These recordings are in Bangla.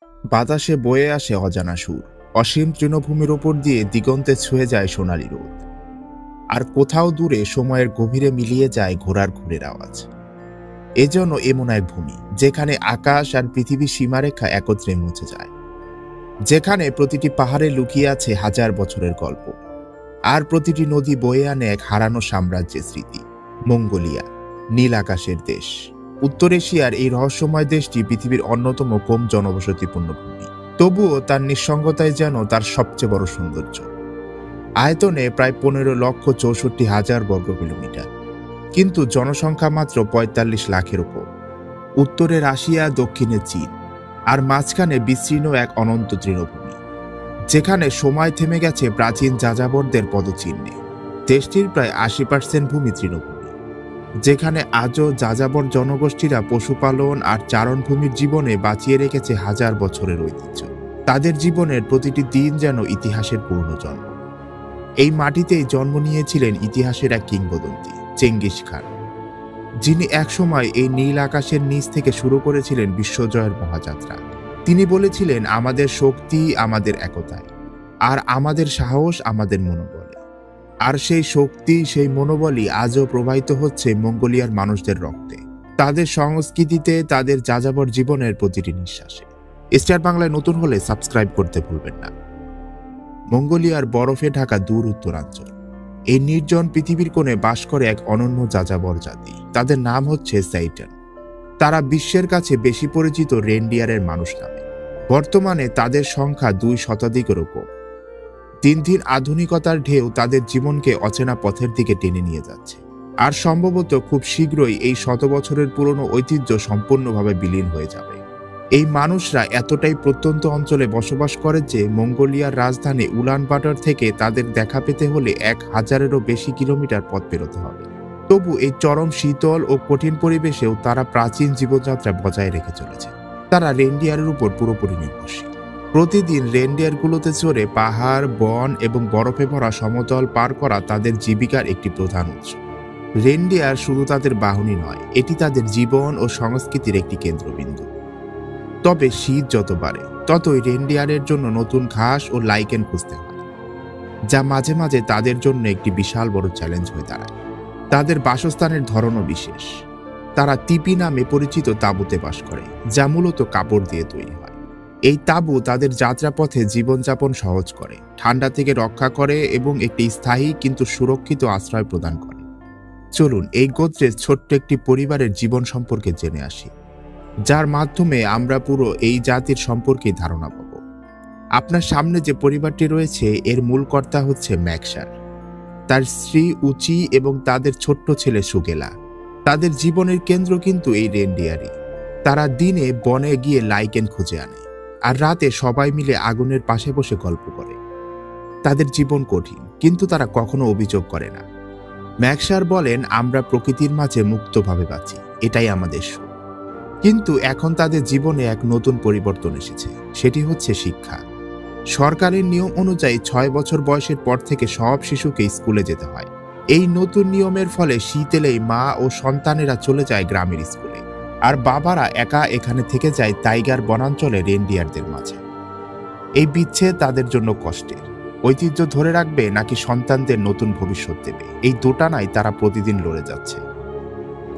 বাতাসে বয়ে আসে অজানা সুর, অসীম তৃণভূমির ওপর দিয়ে দিগন্তে ছুঁয়ে যায় সোনালি রোদ। আর কোথাও দূরে সময়ের গভীরে মিলিয়ে যায় ঘোড়ার ঘুরের আওয়াজ। এজন্য এমন এক ভূমি যেখানে আকাশ আর পৃথিবীর সীমারেখা একত্রে মুছে যায়, যেখানে প্রতিটি পাহাড়ে লুকিয়ে আছে হাজার বছরের গল্প, আর প্রতিটি নদী বয়ে আনে এক হারানো সাম্রাজ্যের স্মৃতি। মঙ্গোলিয়া, নীল আকাশের দেশ। উত্তর এশিয়ার এই রহস্যময় দেশটি পৃথিবীর অন্যতম কম জনবসতিপূর্ণ ভূমি, তবুও তার নিঃসঙ্গতায় যেন তার সবচেয়ে বড় সৌন্দর্য। আয়তনে প্রায় 15,64,000 বর্গ কিলোমিটার, কিন্তু জনসংখ্যা মাত্র 45 লাখের কম। উত্তরে রাশিয়া, দক্ষিণে চীন, আর মাঝখানে বিস্তীর্ণ এক অনন্ত তৃণভূমি, যেখানে সময় থেমে গেছে প্রাচীন যাযাবরদের পদচিহ্নে। দেশটির প্রায় 80% ভূমি তৃণভূমি, যেখানে আজও যাযাবর জনগোষ্ঠীরা পশুপালন আর চারণভূমির জীবনে বাঁচিয়ে রেখেছে হাজার বছরের ঐতিহ্য। তাদের জীবনের প্রতিটি দিন যেন ইতিহাসের পূর্ণজন্ম। এই মাটিতেই জন্ম নিয়েছিলেন ইতিহাসের এক কিংবদন্তি, চেঙ্গিস খান, যিনি একসময় এই নীল আকাশের নিচ থেকে শুরু করেছিলেন বিশ্বজয়ের মহাযাত্রা। তিনি বলেছিলেন, আমাদের শক্তি আমাদের একতায়, আর আমাদের সাহস আমাদের মনোবলে। আর সেই শক্তি, সেই মনোবলই আজও প্রবাহিত হচ্ছে মঙ্গোলিয়ার মানুষদের রক্তে, তাদের সংস্কৃতিতে, তাদের যাযাবর জীবনের প্রতিটি নিঃশ্বাসে। স্টার বাংলায় নতুন হলে সাবস্ক্রাইব করতে ভুলবেন না। মঙ্গোলিয়ার বরফে ঢাকা দূর উত্তরাঞ্চল, এই নির্জন পৃথিবীর কোণে বাস করে এক অনন্য যাযাবর জাতি। তাদের নাম হচ্ছে সাইটান। তারা বিশ্বের কাছে বেশি পরিচিত রেনডিয়ারের মানুষ নামে। বর্তমানে তাদের সংখ্যা 2 শতাধিকেরও কম। দিন দিন আধুনিকতার ঢেউ তাদের জীবনকে অচেনা পথের দিকে টেনে নিয়ে যাচ্ছে, আর সম্ভবত খুব শীঘ্রই এই শত বছরের পুরনো ঐতিহ্য সম্পূর্ণভাবে বিলীন হয়ে যাবে। এই মানুষরা এতটাই প্রত্যন্ত অঞ্চলে বসবাস করে যে মঙ্গোলিয়ার রাজধানী উলানবাটার থেকে তাদের দেখা পেতে হলে 1000-এরও বেশি কিলোমিটার পথ পেরোতে হবে। তবু এই চরম শীতল ও কঠিন পরিবেশেও তারা প্রাচীন জীবনযাত্রা বজায় রেখে চলেছে। তারা রেনডিয়ারের উপর পুরোপুরি নির্ভরশীল। প্রতিদিন রেনডিয়ারগুলোতে চড়ে পাহাড়, বন এবং বরফে ভরা সমতল পার করা তাদের জীবিকার একটি প্রধান উৎস। রেনডিয়ার শুধু তাদের বাহনই নয়, এটি তাদের জীবন ও সংস্কৃতির একটি কেন্দ্রবিন্দু। তবে শীত যত বাড়ে ততই রেনডিয়ারের জন্য নতুন ঘাস ও লাইকেন খুঁজতে হয়, যা মাঝে মাঝে তাদের জন্য একটি বিশাল বড় চ্যালেঞ্জ হয়ে দাঁড়ায়। তাদের বাসস্থানের ধরনও বিশেষ। তারা তিপি নামে পরিচিত তাঁবুতে বাস করে, যা মূলত কাপড় দিয়ে তৈরি হয়। এই তাঁবু তাদের যাত্রাপথে জীবনযাপন সহজ করে, ঠান্ডা থেকে রক্ষা করে এবং একটি স্থায়ী কিন্তু সুরক্ষিত আশ্রয় প্রদান করে। চলুন এই গোত্রের ছোট্ট একটি পরিবারের জীবন সম্পর্কে জেনে আসি, যার মাধ্যমে আমরা পুরো এই জাতির সম্পর্কে ধারণা পাব। আপনার সামনে যে পরিবারটি রয়েছে, এর মূল কর্তা হচ্ছে ম্যাকসার, তার স্ত্রী উচি এবং তাদের ছোট্ট ছেলে সুগেলা। তাদের জীবনের কেন্দ্র কিন্তু এই রেনডিয়ারই। তারা দিনে বনে গিয়ে লাইকেন খুঁজে আনে, আর রাতে সবাই মিলে আগুনের পাশে বসে গল্প করে। তাদের জীবন কঠিন, কিন্তু তারা কখনো অভিযোগ করে না। ম্যাকসার বলেন, আমরা প্রকৃতির মাঝে মুক্তভাবে বাঁচি, এটাই আমাদের সুখ। কিন্তু এখন তাদের জীবনে এক নতুন পরিবর্তন এসেছে, সেটি হচ্ছে শিক্ষা। সরকারের নিয়ম অনুযায়ী 6 বছর বয়সের পর থেকে সব শিশুকে স্কুলে যেতে হয়। এই নতুন নিয়মের ফলে শীত এলেই মা ও সন্তানেরা চলে যায় গ্রামের স্কুলে, আর বাবারা একা এখানে থেকে যায় তাইগার বনাঞ্চলে রেনডিয়ারদের মাঝে। এই বিচ্ছেদ তাদের জন্য কষ্টের। ঐতিহ্য ধরে রাখবে নাকি সন্তানদের নতুন ভবিষ্যৎ দেবে, এই দোটানায় তারা প্রতিদিন লড়ে যাচ্ছে।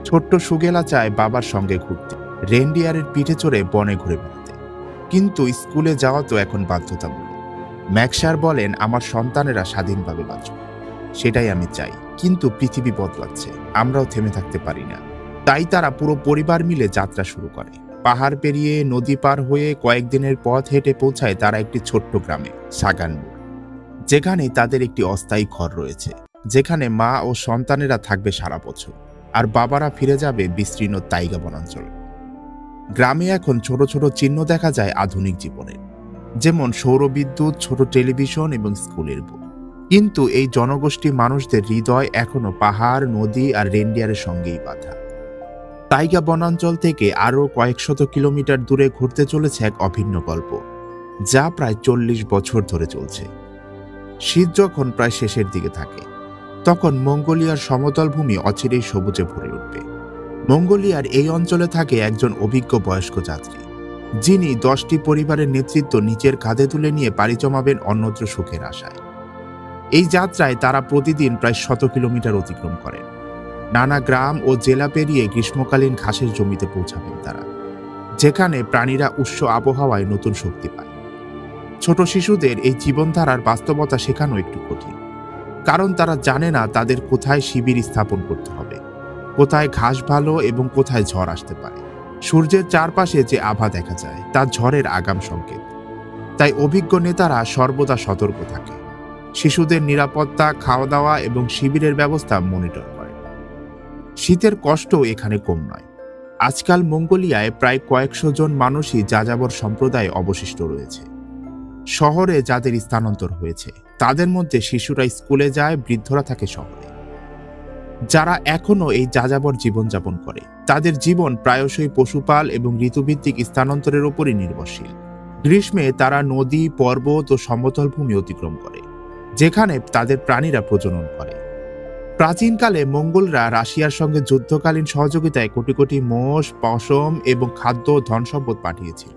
ছোট্ট সুগেলা চায় বাবার সঙ্গে ঘুরতে, রেনডিয়ারের পিঠে চড়ে বনে ঘুরে বেড়াতে, কিন্তু স্কুলে যাওয়া তো এখন বাধ্যতামূলক। ম্যাকসার বলেন, আমার সন্তানেরা স্বাধীনভাবে বাঁচবে, সেটাই আমি চাই। কিন্তু পৃথিবী বদলাচ্ছে, আমরাও থেমে থাকতে পারি না। তাই তারা পুরো পরিবার মিলে যাত্রা শুরু করে। পাহাড় পেরিয়ে, নদী পার হয়ে কয়েকদিনের পথ হেঁটে পৌঁছায় তারা একটি ছোট্ট গ্রামে, সাগানবুর, যেখানে তাদের একটি অস্থায়ী ঘর রয়েছে, যেখানে মা ও সন্তানেরা থাকবে সারা বছর, আর বাবারা ফিরে যাবে বিস্তীর্ণ তাইগা বনাঞ্চলে। গ্রামে এখন ছোট ছোট চিহ্ন দেখা যায় আধুনিক জীবনের, যেমন সৌরবিদ্যুৎ, ছোট টেলিভিশন এবং স্কুলের বই। কিন্তু এই জনগোষ্ঠী মানুষদের হৃদয় এখনো পাহাড়, নদী আর রেনডিয়ারের সঙ্গেই বাঁধা। তাইগা বনাঞ্চল থেকে আরও কয়েক শত কিলোমিটার দূরে ঘুরতে চলেছে এক অভিন্ন গল্প, যা প্রায় 40 বছর ধরে চলছে। শীত যখন প্রায় শেষের দিকে থাকে, তখন মঙ্গোলিয়ার সমতল ভূমি অচিরেই সবুজে ভরে উঠবে। মঙ্গোলিয়ার এই অঞ্চলে থাকে একজন অভিজ্ঞ বয়স্ক যাত্রী, যিনি 10টি পরিবারের নেতৃত্ব নিচের কাঁধে তুলে নিয়ে পাড়ি জমাবেন অন্যত্র সুখের আশায়। এই যাত্রায় তারা প্রতিদিন প্রায় 100 কিলোমিটার অতিক্রম করেন। নানা গ্রাম ও জেলা পেরিয়ে গ্রীষ্মকালীন ঘাসের জমিতে পৌঁছাবেন তারা, যেখানে প্রাণীরা উষ্ণ আবহাওয়ায় নতুন শক্তি পায়। ছোট শিশুদের এই জীবনধারার বাস্তবতা শেখানো একটু কঠিন, কারণ তারা জানে না তাদের কোথায় শিবির স্থাপন করতে হবে, কোথায় ঘাস ভালো এবং কোথায় ঝড় আসতে পারে। সূর্যের চারপাশে যে আভা দেখা যায় তা ঝড়ের আগাম সংকেত। তাই অভিজ্ঞ নেতারা সর্বদা সতর্ক থাকে, শিশুদের নিরাপত্তা, খাওয়া দাওয়া এবং শিবিরের ব্যবস্থা মনিটর করে। শীতের কষ্টও এখানে কম নয়। আজকাল মঙ্গোলিয়ায় প্রায় কয়েকশো জন মানুষই যাযাবর সম্প্রদায় অবশিষ্ট রয়েছে। শহরে যাদের স্থানান্তর হয়েছে তাদের মধ্যে শিশুরা স্কুলে যায়, বৃদ্ধরা থাকে শহরে। যারা এখনো এই যাযাবর জীবনযাপন করে তাদের জীবন প্রায়শই পশুপাল এবং ঋতুভিত্তিক স্থানান্তরের উপরই নির্ভরশীল। গ্রীষ্মে তারা নদী, পর্বত ও সমতল ভূমি অতিক্রম করে, যেখানে তাদের প্রাণীরা প্রজনন করে। প্রাচীনকালে মঙ্গোলরা রাশিয়ার সঙ্গে যুদ্ধকালীন সহযোগিতায় কোটি কোটি মোষ, পশম এবং খাদ্য ও ধনসম্পদ পাঠিয়েছিল।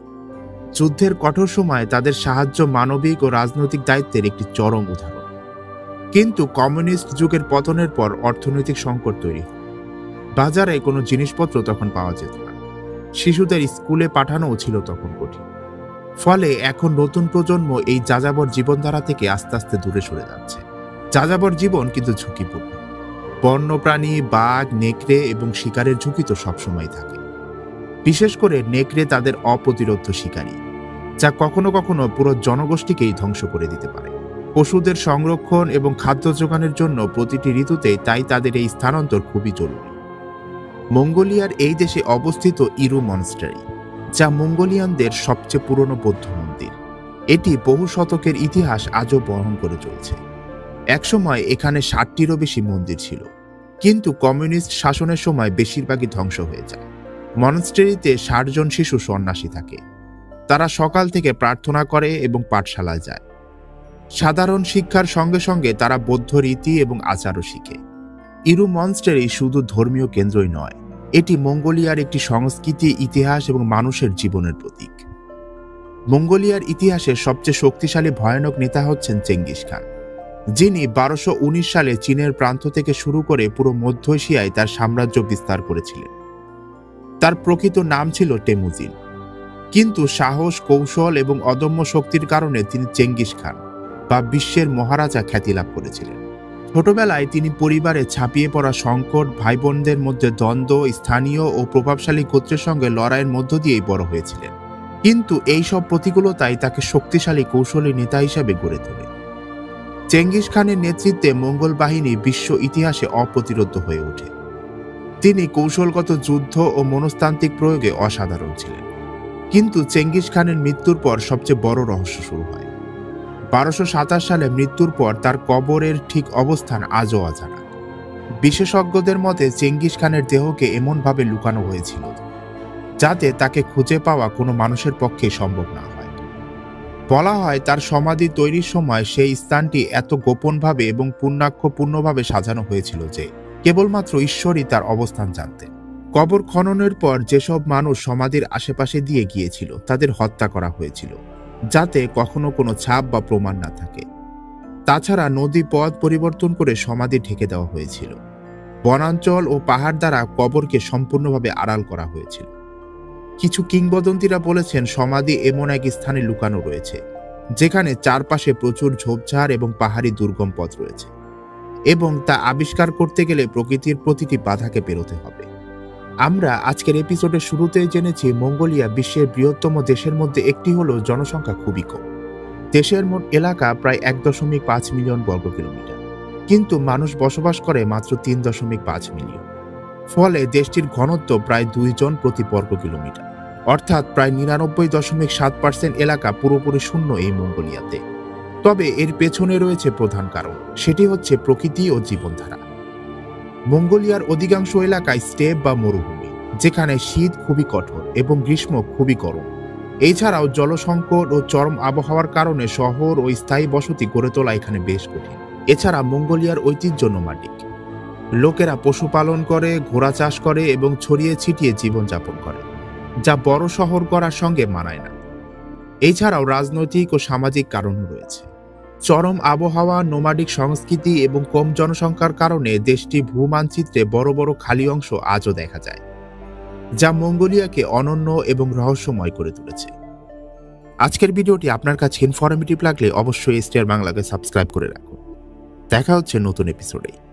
যুদ্ধের কঠোর সময়ে তাদের সাহায্য মানবিক ও রাজনৈতিক দায়িত্বের একটি চরম উদাহরণ। কিন্তু কমিউনিস্ট যুগের পতনের পর অর্থনৈতিক সংকট তৈরি হয়। বাজারে কোনো জিনিসপত্র তখন পাওয়া যেত না। শিশুদের স্কুলে পাঠানোও ছিল তখন কঠিন। ফলে এখন নতুন প্রজন্ম এই যাযাবর জীবনধারা থেকে আস্তে আস্তে দূরে সরে যাচ্ছে। যাযাবর জীবন কিন্তু ঝুঁকিপূর্ণ। বন্যপ্রাণী, বাঘ, নেকড়ে এবং শিকারের ঝুঁকি তো সবসময় থাকে। বিশেষ করে নেকড়ে তাদের অপ্রতিরোধ্য শিকারী, যা কখনো কখনো পুরো জনগোষ্ঠীকেই ধ্বংস করে দিতে পারে। পশুদের সংরক্ষণ এবং খাদ্য যোগানের জন্য প্রতিটি ঋতুতেই তাই তাদের এই স্থানান্তর খুবই জরুরি। মঙ্গোলিয়ার এই দেশে অবস্থিত ইরু মনস্টারি, যা মঙ্গোলিয়ানদের সবচেয়ে পুরনো বৌদ্ধ মন্দির। এটি বহু শতকের ইতিহাস আজও বহন করে চলছে। একসময় এখানে 60টিরও বেশি মন্দির ছিল, কিন্তু কমিউনিস্ট শাসনের সময় বেশিরভাগই ধ্বংস হয়ে যায়। মনস্টারিতে 60 জন শিশু সন্ন্যাসী থাকে। তারা সকাল থেকে প্রার্থনা করে এবং পাঠশালায় যায়। সাধারণ শিক্ষার সঙ্গে সঙ্গে তারা বৌদ্ধ রীতি এবং আচারও শিখে। ইরু মনস্টারি শুধু ধর্মীয় কেন্দ্রই নয়, এটি মঙ্গোলিয়ার একটি সংস্কৃতি, ইতিহাস এবং মানুষের জীবনের প্রতীক। মঙ্গোলিয়ার ইতিহাসের সবচেয়ে শক্তিশালী ভয়ানক নেতা হচ্ছেন চেঙ্গিস খান, যিনি 1219 সালে চীনের প্রান্ত থেকে শুরু করে পুরো মধ্য এশিয়ায় তার সাম্রাজ্য বিস্তার করেছিলেন। তার প্রকৃত নাম ছিল টেমুজিন, কিন্তু সাহস, কৌশল এবং অদম্য শক্তির কারণে তিনি চেঙ্গিস খান বা বিশ্বের মহারাজা খ্যাতি লাভ করেছিলেন। ছোটবেলায় তিনি পরিবারে ছাপিয়ে পড়া সংকট, ভাই বোনদের মধ্যে দ্বন্দ্ব, স্থানীয় ও প্রভাবশালী গোত্রের সঙ্গে লড়াইয়ের মধ্য দিয়েই বড় হয়েছিলেন। কিন্তু এই সব প্রতিকূলতাই তাকে শক্তিশালী কৌশলী নেতা হিসেবে গড়ে তোলে। চেঙ্গিস খানের নেতৃত্বে মঙ্গোল বাহিনী বিশ্ব ইতিহাসে অপ্রতিরোধ্য হয়ে ওঠে। তিনি কৌশলগত যুদ্ধ ও মনস্তান্ত্রিক প্রয়োগে অসাধারণ ছিলেন। কিন্তু চেঙ্গিস খানের মৃত্যুর পর সবচেয়ে বড় রহস্য শুরু হয়। 1227 সালে মৃত্যুর পর তার কবরের ঠিক অবস্থান আজও অজানা। বিশেষজ্ঞদের মতে চেঙ্গিস খানের দেহকে এমনভাবে লুকানো হয়েছিল যাতে তাকে খুঁজে পাওয়া কোনো মানুষের পক্ষে সম্ভব না হয়। বলা হয় তার সমাধি তৈরির সময় সেই স্থানটি এত গোপনভাবে এবং পুণ্যাক্ষপূর্ণভাবে সাজানো হয়েছিল যে কেবলমাত্র ঈশ্বরই তার অবস্থান জানতেন। কবর খননের পর যেসব মানুষ সমাধির আশেপাশে দিয়ে গিয়েছিল তাদের হত্যা করা হয়েছিল, যাতে কখনো কোনো ছাপ বা প্রমাণ না থাকে। তাছাড়া নদী পথ পরিবর্তন করে সমাধি ঢেকে দেওয়া হয়েছিল। বনাঞ্চল ও পাহাড় দ্বারা কবরকে সম্পূর্ণভাবে আড়াল করা হয়েছিল। কিছু কিংবদন্তিরা বলেছেন সমাধি এমন এক স্থানে লুকানো রয়েছে যেখানে চারপাশে প্রচুর ঝোপঝাড় এবং পাহাড়ি দুর্গম পথ রয়েছে, এবং তা আবিষ্কার করতে গেলে প্রকৃতির প্রতিটি বাধাকে পেরোতে হবে। আমরা আজকের এপিসোডের শুরুতেই জেনেছি মঙ্গোলিয়া বিশ্বের বৃহত্তম দেশের মধ্যে একটি হলেও জনসংখ্যা খুবই কম। দেশের মোট এলাকা প্রায় 1.5 মিলিয়ন বর্গ কিলোমিটার, কিন্তু মানুষ বসবাস করে মাত্র 3.5 মিলিয়ন। ফলে দেশটির ঘনত্ব প্রায় 2 জন প্রতি বর্গ কিলোমিটার, অর্থাৎ প্রায় 99.7% এলাকা পুরোপুরি শূন্য এই মঙ্গোলিয়াতে। তবে এর পেছনে রয়েছে প্রধান কারণ, সেটি হচ্ছে প্রকৃতি ও জীবনধারা। মঙ্গোলিয়ার অধিকাংশ এলাকায় স্টেপ বা মরুভূমি, যেখানে শীত খুবই কঠোর এবং গ্রীষ্ম খুবই গরম। এছাড়াও জলসংকট ও চরম আবহাওয়ার কারণে শহর ও স্থায়ী বসতি গড়ে তোলা এখানে বেশ কঠিন। এছাড়া মঙ্গোলিয়ার ঐতিহ্য নোমাডিক। লোকেরা পশুপালন করে, ঘোড়া চাষ করে এবং ছড়িয়ে ছিটিয়ে জীবনযাপন করে। যা বড় শহর গড়ার সঙ্গে মানায় না। এছাড়াও রাজনৈতিক ও সামাজিক কারণও রয়েছে। চরম আবহাওয়া, নোমাডিক সংস্কৃতি এবং কম জনসংখ্যার কারণে দেশটি ভূমানচিত্রে বড় বড় খালি অংশ আজও দেখা যায়, যা মঙ্গোলিয়াকে অনন্য এবং রহস্যময় করে তুলেছে। আজকের ভিডিওটি আপনার কাছে ইনফরমেটিভ লাগলে অবশ্যই STR বাংলাকে সাবস্ক্রাইব করে রাখুন। দেখা হচ্ছে নতুন এপিসোডে।